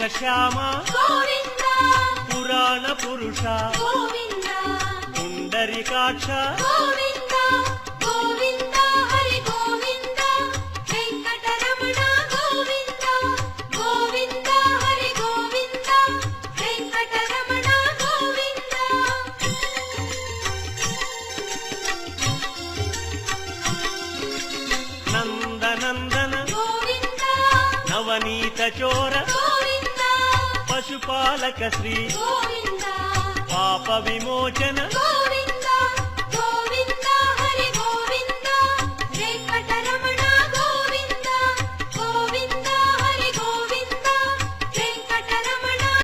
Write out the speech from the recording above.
మేఘశ్యామ గోవింద పురాణ పురుష గోవింద పుండరీకాక్ష గోవింద గోవింద హరి గోవింద వెంకటరమణ గోవింద గోవింద హరి గోవింద వెంకటరమణ గోవింద నందనందన గోవింద నవనీత చోర గోవింద పశుపాలక శ్రీ గోవింద పాప విమోచన గోవింద